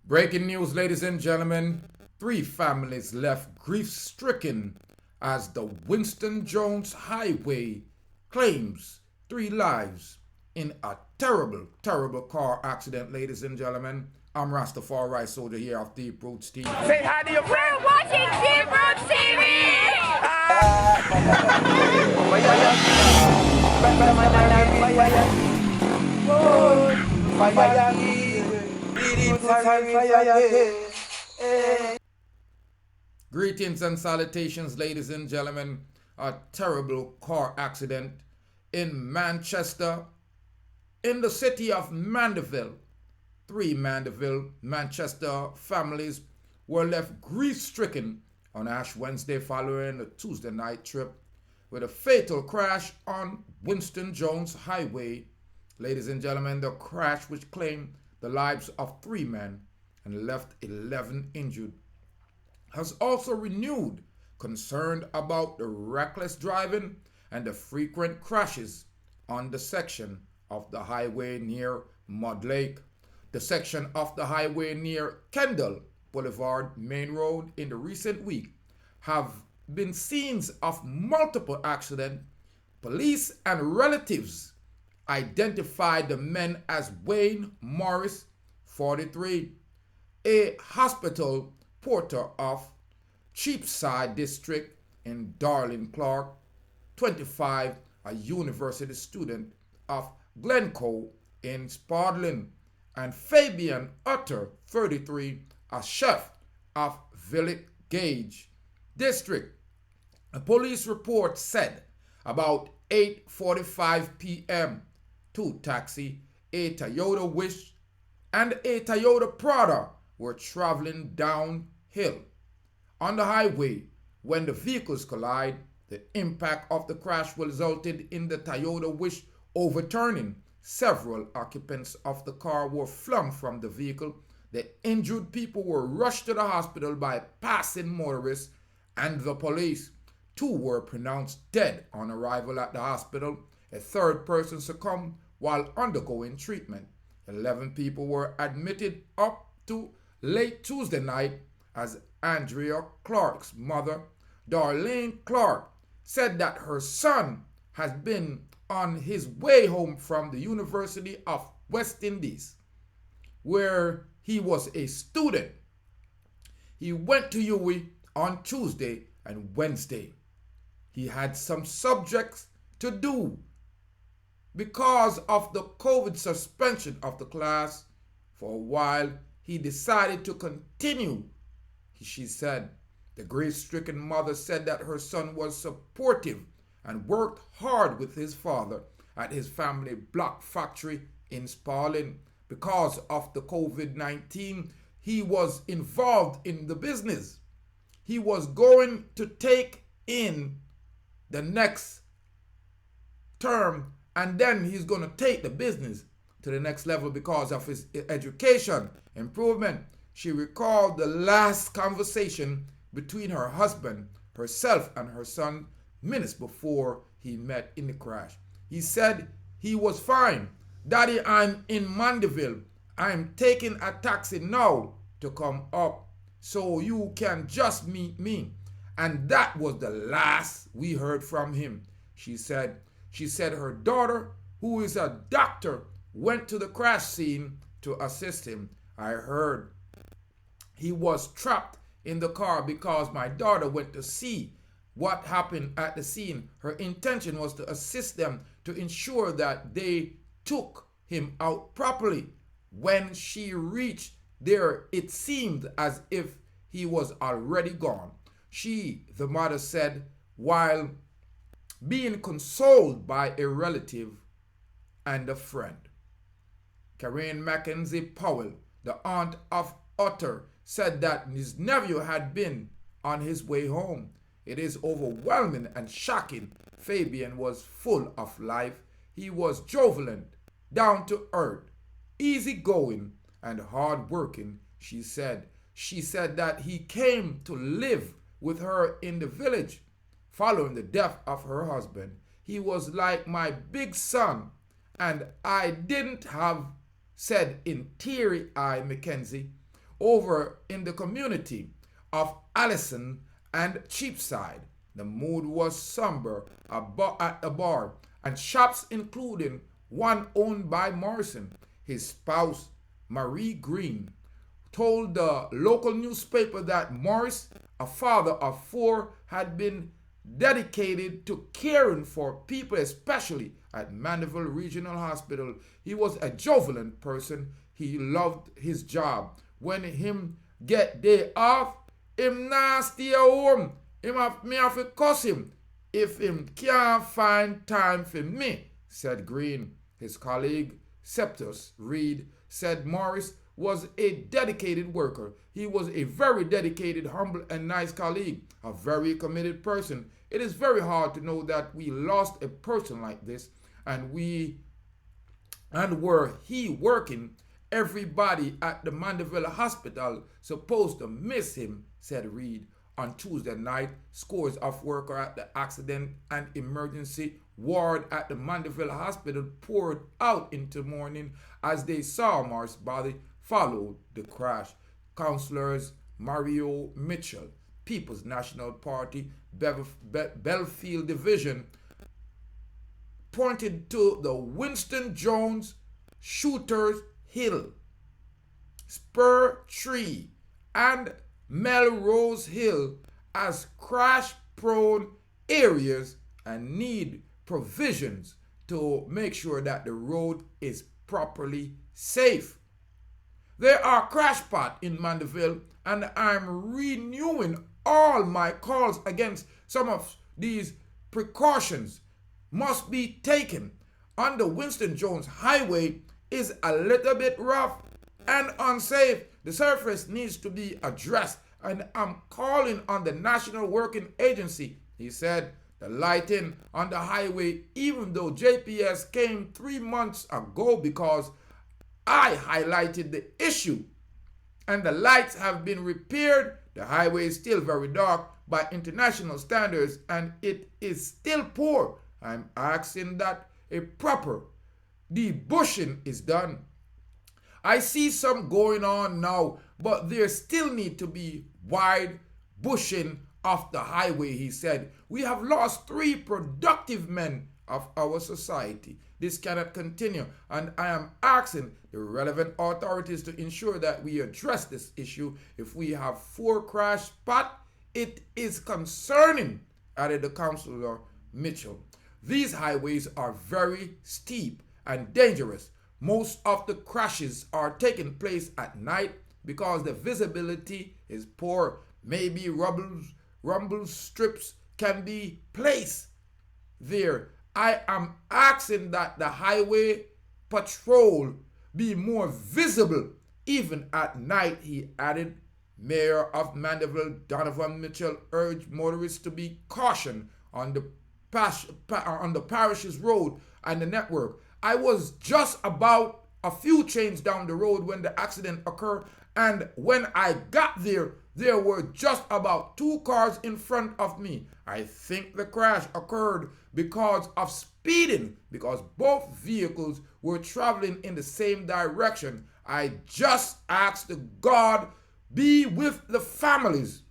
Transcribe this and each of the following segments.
Breaking news, ladies and gentlemen. 3 families left grief-stricken as the Winston Jones Highway claims 3 lives in a terrible, terrible car accident, ladies and gentlemen. I'm Rastafari Soldier here of Deep Roots TV. Say hi to your friend. We're watching Deep Roots Greetings and salutations, ladies and gentlemen. A terrible car accident in Manchester, in the city of Mandeville. 3 Mandeville, Manchester families were left grief-stricken on Ash Wednesday following a Tuesday night trip with a fatal crash on Winston Jones Highway. Ladies and gentlemen, the crash which claimed the lives of 3 men and left 11 injured has also renewed concern about the reckless driving and the frequent crashes on the section of the highway near Mud Lake. The section of the highway near Kendal Boulevard Main Road in the recent week have been scenes of multiple accidents. Police and relatives identified the men as Wayne Morris, 43, a hospital porter of Cheapside district, in Darnley Clarke, 25, a university student of Glenco in Spalding, and Fabian Uter, 33, a chef of Village Gauge district. A police report said about 8:45 p.m. 2 taxi, a Toyota Wish and a Toyota Prada were traveling downhill on the highway when the vehicles collide. The impact of the crash resulted in the Toyota Wish overturning. Several occupants of the car were flung from the vehicle. The injured people were rushed to the hospital by passing motorists and the police. 2 were pronounced dead on arrival at the hospital. A 3rd person succumbed while undergoing treatment. 11 people were admitted up to late Tuesday night as Andrea Clarke's mother, Darnley Clarke, said that her son has been on his way home from the University of West Indies, where he was a student. He went to UWI on Tuesday and Wednesday. He had some subjects to do because of the COVID suspension of the class. For a while, he decided to continue, she said. The grief-stricken mother said that her son was supportive and worked hard with his father at his family block factory in Spalding. Because of the COVID-19, he was involved in the business. He was going to take in the next term, and then he's going to take the business to the next level because of his education improvement. She recalled the last conversation between her husband, herself, and her son minutes before he met in the crash. He said he was fine. Daddy, I'm in Mandeville. I'm taking a taxi now to come up so you can just meet me. And that was the last we heard from him, she said. She said her daughter, who is a doctor, went to the crash scene to assist him. I heard he was trapped in the car because my daughter went to see what happened at the scene. Her intention was to assist them to ensure that they took him out properly. When she reached there, it seemed as if he was already gone. She, the mother, said, while being consoled by a relative and a friend. Karen Mackenzie Powell, the aunt of Uter, said that his nephew had been on his way home. It is overwhelming and shocking. Fabian was full of life. He was jovial, down to earth, easygoing, and hardworking, she said. She said that he came to live with her in the village following the death of her husband. He was like my big son, and I didn't have, said in teary-eyed Mackenzie, over in the community of Allison and Cheapside. The mood was somber at the bar, and shops including one owned by Morrison. His spouse, Marie Green, told the local newspaper that Morris, a father of four, had been dedicated to caring for people, especially at Mandeville Regional Hospital. He was a jubilant person. He loved his job. When him get day off, him not stay home. Me have to cuss him if him can't find time for me, said Green. His colleague, Septus Reed, said Morris was a dedicated worker. He was a very dedicated, humble, and nice colleague, a very committed person. It is very hard to know that we lost a person like this, and were he working, everybody at the Mandeville Hospital supposed to miss him, said Reed. On Tuesday night, scores of workers at the accident and emergency ward at the Mandeville Hospital poured out into mourning as they saw Morris' body follow the crash. Councillors Mario Mitchell, People's National Party, Belfield Division, pointed to the Winston Jones Shooters Hill, Spur Tree, and Melrose Hill as crash-prone areas and need provisions to make sure that the road is properly safe. There are crash spots in Mandeville, and I'm renewing all my calls against some of these precautions must be taken. On the Winston Jones Highway is a little bit rough and unsafe. The surface needs to be addressed, and I'm calling on the National Working Agency. He said the lighting on the highway, even though JPS came 3 months ago because I highlighted the issue, and the lights have been repaired, the highway is still very dark by international standards, and it is still poor. I'm asking that a proper debushing is done. I see some going on now, but there still need to be wide bushing of the highway, he said. We have lost 3 productive men of our society. This cannot continue, and I am asking the relevant authorities to ensure that we address this issue. If we have 4 crash spots, it is concerning, added the councillor Mitchell. These highways are very steep and dangerous. Most of the crashes are taking place at night because the visibility is poor. Maybe rumble strips can be placed there. I am asking that the highway patrol be more visible even at night, he added. Mayor of Mandeville, Donovan Mitchell, urged motorists to be cautious on the parish's road and the network. I was just about a few chains down the road when the accident occurred, and when I got there, there were just about 2 cars in front of me. I think the crash occurred because of speeding, because both vehicles were traveling in the same direction. I just asked God, be with the families,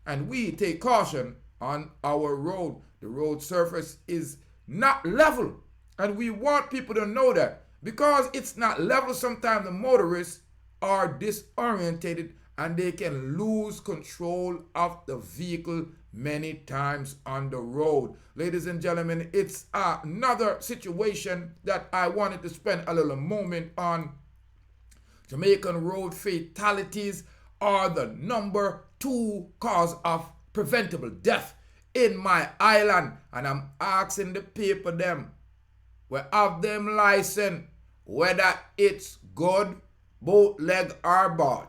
and we take caution on our road. The road surface is not level, and we want people to know that. Because it's not level, sometimes the motorists are disorientated and they can lose control of the vehicle many times on the road. Ladies and gentlemen, it's another situation that I wanted to spend a little moment on. Jamaican road fatalities are the number 2 cause of preventable death in my island, and I'm asking the people them, we have them license, whether it's good, both leg or bad.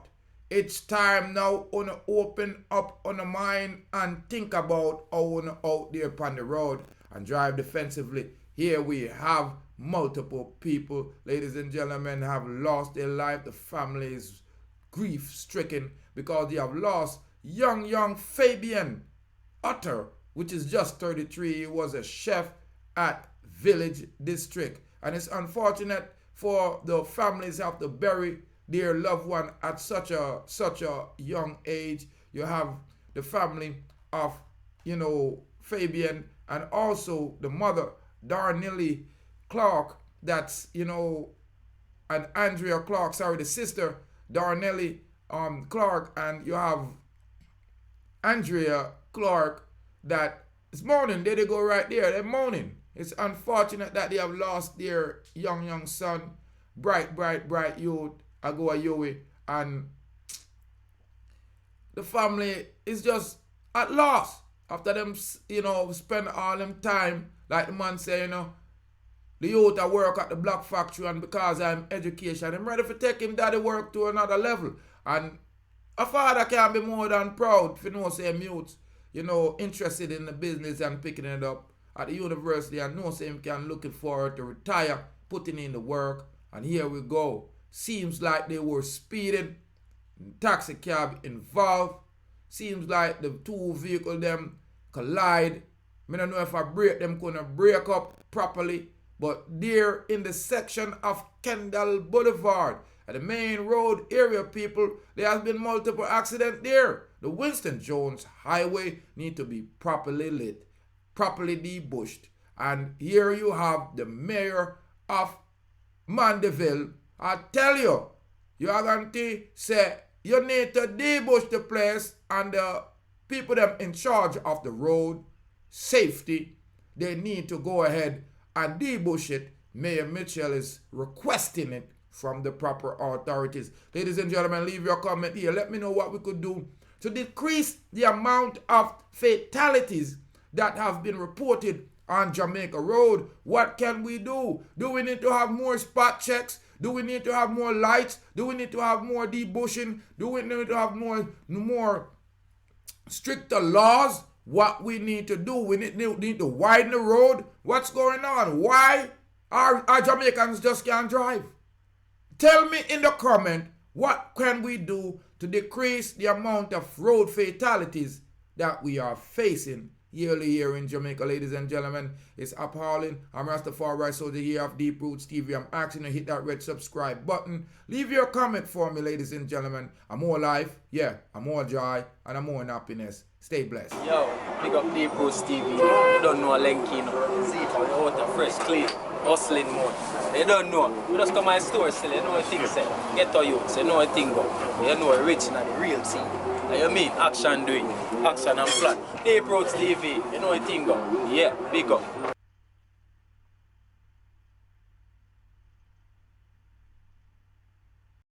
It's time now to open up on the mind and think about how to out there upon the road and drive defensively. Here we have multiple people, ladies and gentlemen, have lost their life. The family is grief-stricken because they have lost young Fabian Uter, which is just 33. He was a chef at Village District. And it's unfortunate for the families have to bury their loved one at such a young age. You have the family of, Fabian, and also the mother, Darnley Clarke, that's, and Andrea Clarke, the sister, Darnley Clarke, and you have Andrea Clarke that is mourning. There they go right there. They're mourning. It's unfortunate that they have lost their young son, bright youth, Agoa, and the family is just at loss after them, spend all them time, like the man say, the youth I work at the block factory, and because I'm education, I'm ready to take him daddy work to another level. And a father can be more than proud if say youth, interested in the business and picking it up at the university, and know say him can looking forward to retire, putting in the work, and here we go. Seems like they were speeding, taxi cab involved. Seems like the two vehicles them collide. I don't know if a brake them couldn't break up properly, but there in the section of Kendal Boulevard, at the main road area, people, there has been multiple accidents there. The Winston Jones Highway need to be properly lit, properly debushed. And here you have the mayor of Mandeville. I tell you, you are going to say you need to debush the place, and the people them in charge of the road safety, they need to go ahead and debush it. Mayor Mitchell is requesting it from the proper authorities. Ladies and gentlemen, leave your comment here. Let me know what we could do to decrease the amount of fatalities that have been reported on Jamaica Road. What can we do? Do we need to have more spot checks? Do we need to have more lights? Do we need to have more debushing? Do we need to have more stricter laws? What we need to do, we need to widen the road. What's going on? Why our Jamaicans just can't drive? Tell me in the comment, what can we do to decrease the amount of road fatalities that we are facing yearly here in Jamaica, ladies and gentlemen? It's appalling. I'm Rastafari Soldier here of Deep Roots TV. I'm asking you to hit that red subscribe button. Leave your comment for me, ladies and gentlemen. I'm more life, yeah, I'm more joy, and I'm more in happiness. Stay blessed. Yo, pick up Deep Roots TV. You don't know Lenky, no. See it out of fresh, clean, hustling mode. You don't know. You just come to my store still, you know what things say. Get to you, so you know what thing go. You know original, the real thing. You mean action doing, action and plan. Deep Roots TV, you know what thing go. Yeah, big up.